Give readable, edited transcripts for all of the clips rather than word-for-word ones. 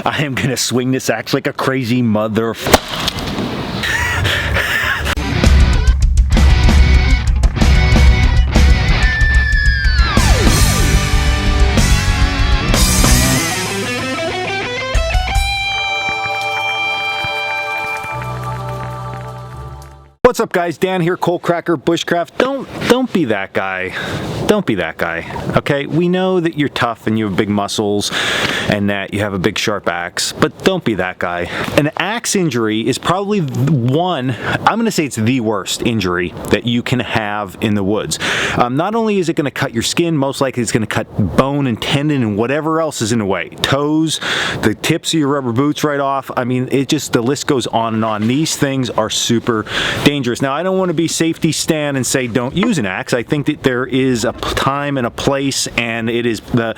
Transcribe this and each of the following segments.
I am gonna swing this axe like a crazy mother. What's up, guys? Dan here, Coalcracker, Bushcraft. Don't be that guy. Don't be that guy, okay? We know that you're tough and you have big muscles and that you have a big sharp axe, but don't be that guy. An axe injury is probably one, I'm gonna say it's the worst injury that you can have in the woods. Not only is it gonna cut your skin, most likely it's gonna cut bone and tendon and whatever else is in the way. Toes, the tips of your rubber boots right off. I mean, the list goes on and on. These things are super dangerous. Now, I don't want to be safety Stan and say don't use an axe. I think that there is a time and a place, and it is the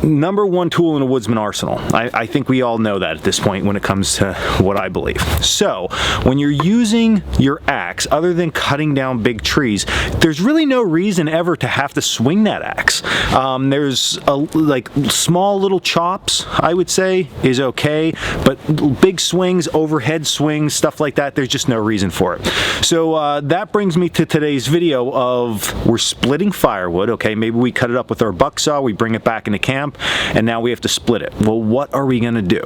#1 tool in a woodsman arsenal. I think we all know that at this point when it comes to what I believe. So, when you're using your axe, other than cutting down big trees, there's really no reason ever to have to swing that axe. There's like small little chops, I would say, is okay, but big swings, overhead swings, stuff like that, there's just no reason for it. So that brings me to today's video of we're splitting firewood, okay? Maybe we cut it up with our buck saw, we bring it back into camp, and now we have to split it. Well, what are we gonna do?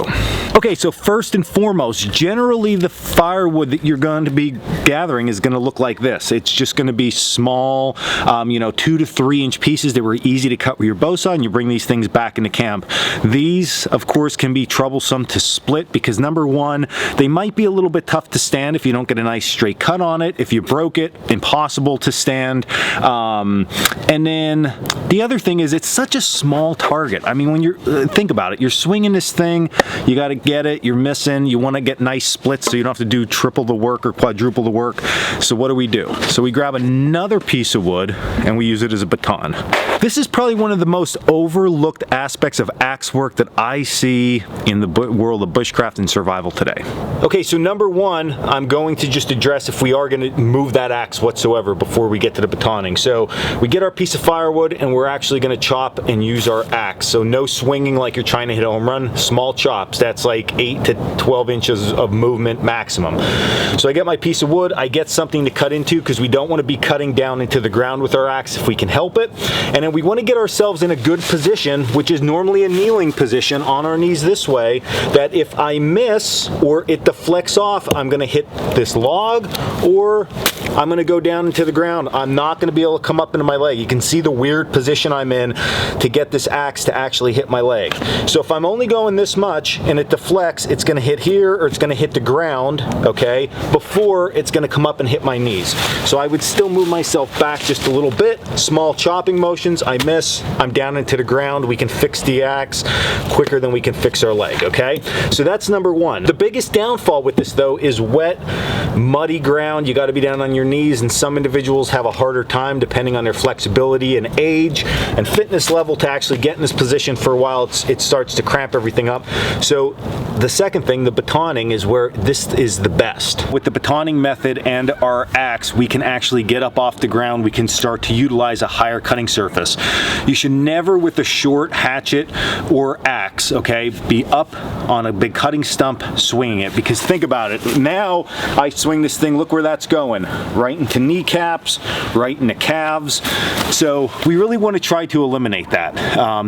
Okay, so first and foremost, generally the firewood that you're going to be gathering is gonna look like this. It's just gonna be small, 2 to 3 inch pieces that were easy to cut with your bow saw, and you bring these things back into camp. These, of course, can be troublesome to split because #1, they might be a little bit tough to stand if you don't get a nice straight cut on it. If you broke it, impossible to stand. And then the other thing is it's such a small target. I mean, when you're, think about it, you're swinging this thing, you got to get it, you're missing, you want to get nice splits so you don't have to do triple the work or quadruple the work. So what do? So we grab another piece of wood and we use it as a baton. This is probably one of the most overlooked aspects of axe work that I see in the world of bushcraft and survival today. Okay, so #1, I'm going to just address if we are going to move that axe whatsoever before we get to the batoning. So we get our piece of firewood and we're actually going to chop and use our axe. So no swinging like you're trying to hit a home run, small chops. That's like 8 to 12 inches of movement maximum. So I get my piece of wood, I get something to cut into because we don't want to be cutting down into the ground with our axe if we can help it. And then we want to get ourselves in a good position, which is normally a kneeling position on our knees this way, that if I miss or it deflects off, I'm going to hit this log or I'm going to go down into the ground. I'm not going to be able to come up into my leg. You can see the weird position I'm in to get this axe to actually hit my leg. So if I'm only going this much and it deflects, it's going to hit here or it's going to hit the ground, okay, before it's going to come up and hit my knees. So I would still move myself back just a little bit, small chopping motions, I miss, I'm down into the ground, we can fix the axe quicker than we can fix our leg, okay? So that's #1. The biggest downfall with this though is wet, muddy ground. You got to be down on your knees, and some individuals have a harder time depending on their flexibility and age and fitness level to actually get in this position. For a while it starts to cramp everything up. So the second thing, the batoning, is where this is the best. With the batoning method and our axe, we can actually get up off the ground. We can start to utilize a higher cutting surface. You should never, with a short hatchet or axe, okay, be up on a big cutting stump swinging it, because think about it. Now I swing this thing, look where that's going, right into kneecaps, right into calves. So we really want to try to eliminate that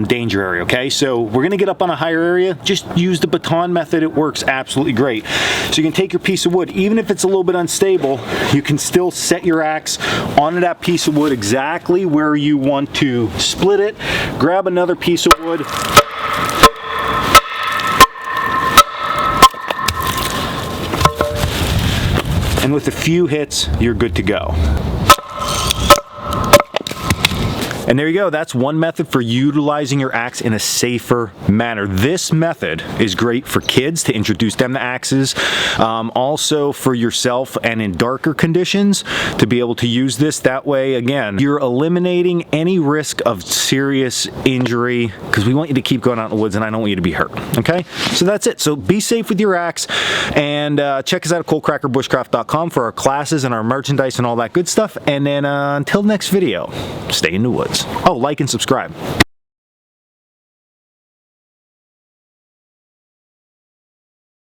danger area, okay? So we're going to get up on a higher area, just use the baton method. It works absolutely great. So you can take your piece of wood, even if it's a little bit unstable, you can still set your axe onto that piece of wood exactly where you want to split it, grab another piece of wood, and with a few hits, you're good to go. And there you go, that's one method for utilizing your axe in a safer manner. This method is great for kids to introduce them to axes, also for yourself and in darker conditions to be able to use this. That way, again, you're eliminating any risk of serious injury, because we want you to keep going out in the woods and I don't want you to be hurt, okay? So that's it. So be safe with your axe, and check us out at coalcrackerbushcraft.com for our classes and our merchandise and all that good stuff. And then until next video, stay in the woods. Oh, like and subscribe.